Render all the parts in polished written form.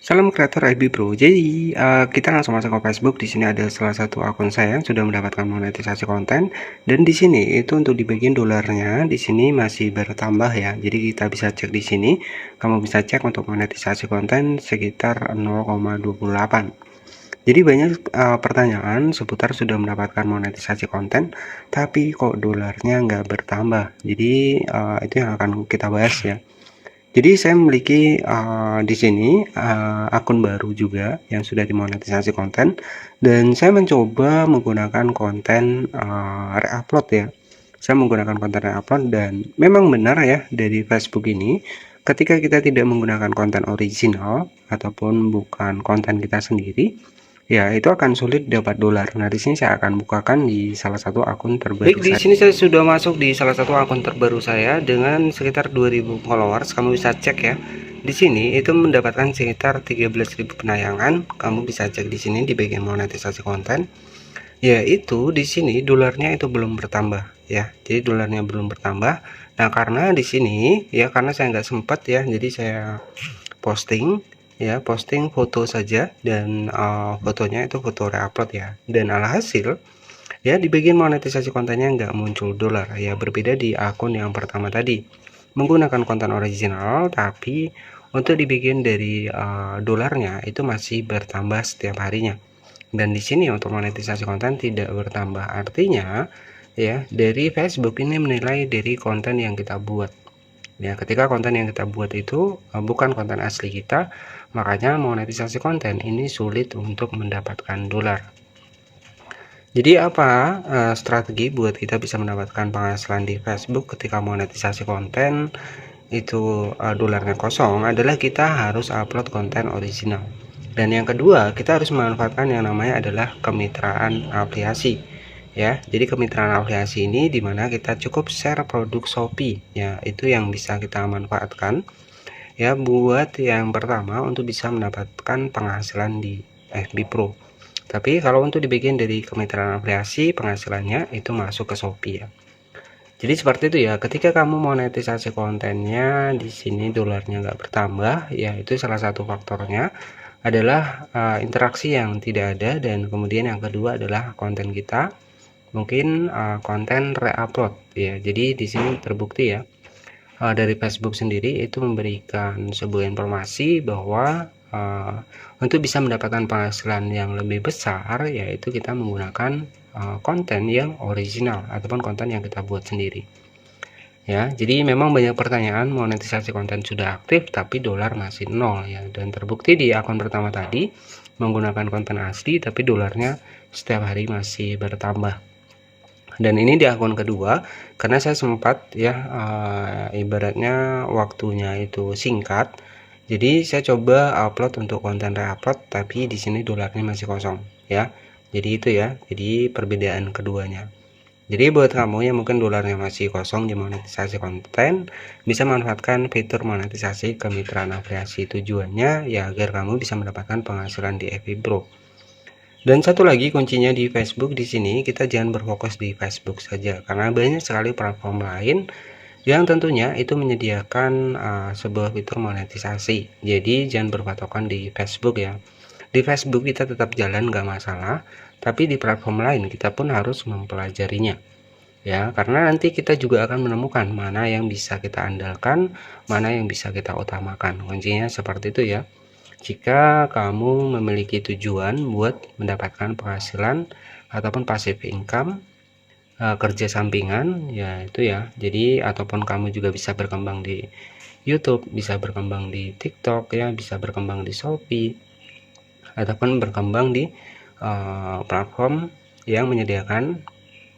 Salam kreator IB Bro. Jadi kita langsung masuk ke Facebook. Di sini ada salah satu akun saya yang sudah mendapatkan monetisasi konten, dan di sini itu untuk di bagian dolarnya di sini masih bertambah ya. Jadi kita bisa cek di sini. Kamu bisa cek untuk monetisasi konten sekitar 0,28. Jadi banyak pertanyaan seputar sudah mendapatkan monetisasi konten, tapi kok dolarnya nggak bertambah. Jadi itu yang akan kita bahas ya. Jadi saya memiliki di sini akun baru juga yang sudah dimonetisasi konten, dan saya mencoba menggunakan konten reupload ya. Saya menggunakan konten reupload, dan memang benar ya, dari Facebook ini ketika kita tidak menggunakan konten original ataupun bukan konten kita sendiri, ya itu akan sulit dapat dolar. Nah, di sini saya akan bukakan di salah satu akun terbaru. Baik, di sini saya sudah masuk di salah satu akun terbaru saya dengan sekitar 2000 followers. Kamu bisa cek ya. Di sini itu mendapatkan sekitar 13.000 penayangan. Kamu bisa cek di sini di bagian monetisasi konten. Ya, itu di sini dolarnya itu belum bertambah ya. Jadi dolarnya belum bertambah. Nah, karena di sini ya, karena saya nggak sempat ya, jadi saya posting foto saja, dan fotonya itu foto reupload ya. Dan alhasil ya, di bagian monetisasi kontennya nggak muncul dolar ya, berbeda di akun yang pertama tadi menggunakan konten original, tapi untuk di bagian dari dolarnya itu masih bertambah setiap harinya. Dan di sini untuk monetisasi konten tidak bertambah. Artinya ya, dari Facebook ini menilai dari konten yang kita buat ya. Ketika konten yang kita buat itu bukan konten asli kita, makanya monetisasi konten ini sulit untuk mendapatkan dolar. Jadi apa strategi buat kita bisa mendapatkan penghasilan di Facebook ketika monetisasi konten itu dolarnya kosong, adalah kita harus upload konten original. Dan yang kedua, kita harus memanfaatkan yang namanya adalah kemitraan afiliasi ya. Jadi kemitraan afiliasi ini dimana kita cukup share produk Shopee ya, itu yang bisa kita manfaatkan ya, buat yang pertama untuk bisa mendapatkan penghasilan di FB Pro. Tapi kalau untuk di bagian dari kemitraan afiliasi, penghasilannya itu masuk ke Shopee ya. Jadi seperti itu ya. Ketika kamu monetisasi kontennya di sini dolarnya nggak bertambah, ya itu salah satu faktornya adalah interaksi yang tidak ada, dan kemudian yang kedua adalah konten kita mungkin konten reupload ya. Jadi di sini terbukti ya, dari Facebook sendiri itu memberikan sebuah informasi bahwa untuk bisa mendapatkan penghasilan yang lebih besar, yaitu kita menggunakan konten yang original ataupun konten yang kita buat sendiri ya. Jadi memang banyak pertanyaan, monetisasi konten sudah aktif tapi dolar masih nol ya, dan terbukti di akun pertama tadi menggunakan konten asli tapi dolarnya setiap hari masih bertambah. Dan ini di akun kedua, karena saya sempat ya ibaratnya waktunya itu singkat, jadi saya coba upload untuk konten reupload, tapi di sini dolarnya masih kosong ya. Jadi itu ya, jadi perbedaan keduanya. Jadi buat kamu yang mungkin dolarnya masih kosong di monetisasi konten, bisa manfaatkan fitur monetisasi kemitraan afiliasi. Tujuannya ya agar kamu bisa mendapatkan penghasilan di FB Pro. Dan satu lagi kuncinya di Facebook, di sini kita jangan berfokus di Facebook saja, karena banyak sekali platform lain yang tentunya itu menyediakan sebuah fitur monetisasi. Jadi jangan berpatokan di Facebook ya. Di Facebook kita tetap jalan nggak masalah, tapi di platform lain kita pun harus mempelajarinya ya, karena nanti kita juga akan menemukan mana yang bisa kita andalkan, mana yang bisa kita utamakan. Kuncinya seperti itu ya. Jika kamu memiliki tujuan buat mendapatkan penghasilan ataupun passive income, kerja sampingan ya itu ya. Jadi ataupun kamu juga bisa berkembang di YouTube, bisa berkembang di TikTok ya, bisa berkembang di Shopee, ataupun berkembang di platform yang menyediakan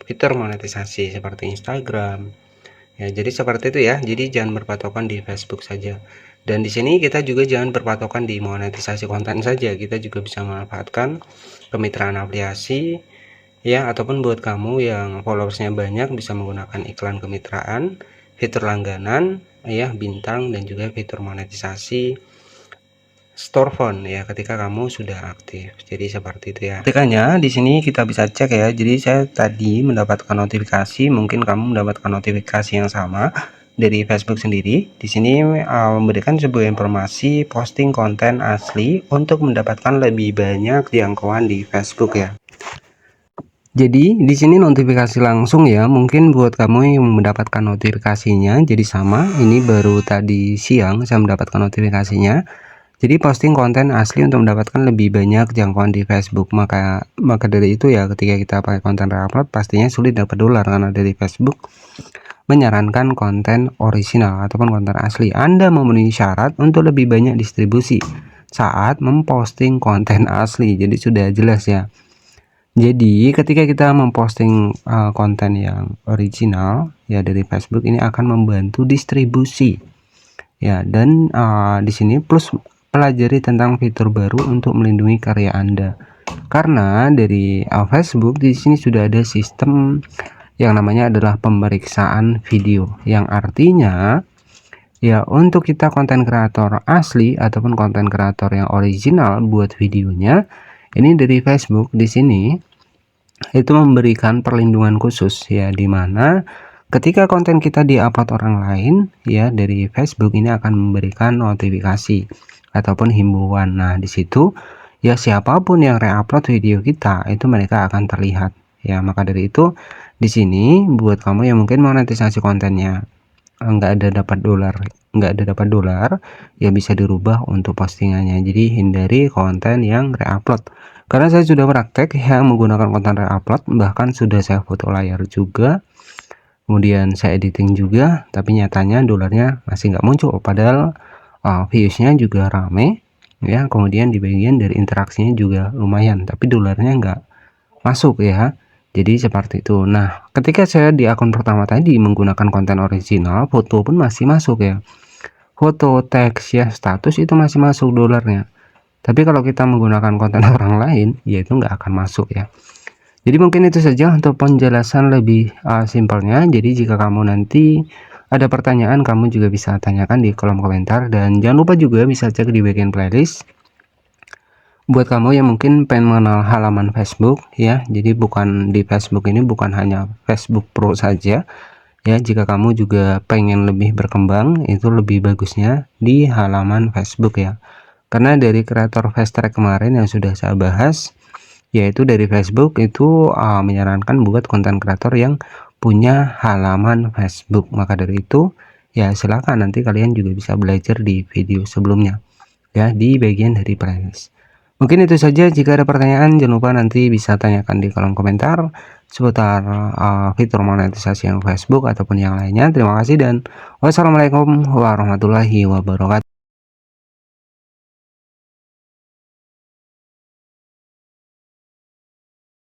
fitur monetisasi seperti Instagram ya. Jadi seperti itu ya. Jadi jangan berpatokan di Facebook saja. Dan di sini kita juga jangan berpatokan di monetisasi konten saja. Kita juga bisa memanfaatkan kemitraan afiliasi ya, ataupun buat kamu yang followersnya banyak bisa menggunakan iklan kemitraan, fitur langganan ya, bintang, dan juga fitur monetisasi storefront ya ketika kamu sudah aktif. Jadi seperti itu ya. Ketikanya di sini kita bisa cek ya. Jadi saya tadi mendapatkan notifikasi, mungkin kamu mendapatkan notifikasi yang sama. dari Facebook sendiri di sini memberikan sebuah informasi posting konten asli untuk mendapatkan lebih banyak jangkauan di Facebook ya. Jadi di sini notifikasi langsung ya, mungkin buat kamu yang mendapatkan notifikasinya jadi sama, ini baru tadi siang saya mendapatkan notifikasinya. Jadi posting konten asli untuk mendapatkan lebih banyak jangkauan di Facebook. Maka dari itu ya, ketika kita pakai konten reupload pastinya sulit dapat dolar karena dari Facebook menyarankan konten original ataupun konten asli. Anda memenuhi syarat untuk lebih banyak distribusi saat memposting konten asli. Jadi sudah jelas ya. Jadi ketika kita memposting konten yang original ya dari Facebook, ini akan membantu distribusi ya. Dan di sini plus pelajari tentang fitur baru untuk melindungi karya Anda. Karena dari Facebook di sini sudah ada sistem yang namanya adalah pemeriksaan video, yang artinya ya untuk kita konten kreator asli ataupun konten kreator yang original buat videonya, ini dari Facebook di sini itu memberikan perlindungan khusus ya, dimana ketika konten kita diupload orang lain ya, dari Facebook ini akan memberikan notifikasi ataupun himbauan. Nah di situ ya, siapapun yang reupload video kita itu mereka akan terlihat ya. Maka dari itu di sini buat kamu yang mungkin monetisasi kontennya nggak ada dapat dolar ya, bisa dirubah untuk postingannya. Jadi hindari konten yang reupload, karena saya sudah praktek yang menggunakan konten reupload, bahkan sudah saya foto layar juga, kemudian saya editing juga, tapi nyatanya dolarnya masih nggak muncul, padahal viewsnya juga rame ya, kemudian di bagian dari interaksinya juga lumayan, tapi dolarnya nggak masuk ya. Jadi seperti itu. Nah ketika saya di akun pertama tadi menggunakan konten original, foto pun masih masuk ya, foto, teks ya, status itu masih masuk dolarnya. Tapi kalau kita menggunakan konten orang lain ya itu nggak akan masuk ya. Jadi mungkin itu saja untuk penjelasan lebih simpelnya. Jadi jika kamu nanti ada pertanyaan, kamu juga bisa tanyakan di kolom komentar, dan jangan lupa juga bisa cek di bagian playlist buat kamu yang mungkin pengen mengenal halaman Facebook ya. Jadi bukan di Facebook ini bukan hanya Facebook Pro saja ya, jika kamu juga pengen lebih berkembang, itu lebih bagusnya di halaman Facebook ya. Karena dari kreator Fast Track kemarin yang sudah saya bahas, yaitu dari Facebook itu menyarankan buat konten kreator yang punya halaman Facebook. Maka dari itu ya silakan nanti kalian juga bisa belajar di video sebelumnya ya, di bagian dari playlist. Mungkin itu saja. Jika ada pertanyaan jangan lupa nanti bisa tanyakan di kolom komentar seputar fitur monetisasi yang Facebook ataupun yang lainnya. Terima kasih dan wassalamualaikum warahmatullahi wabarakatuh.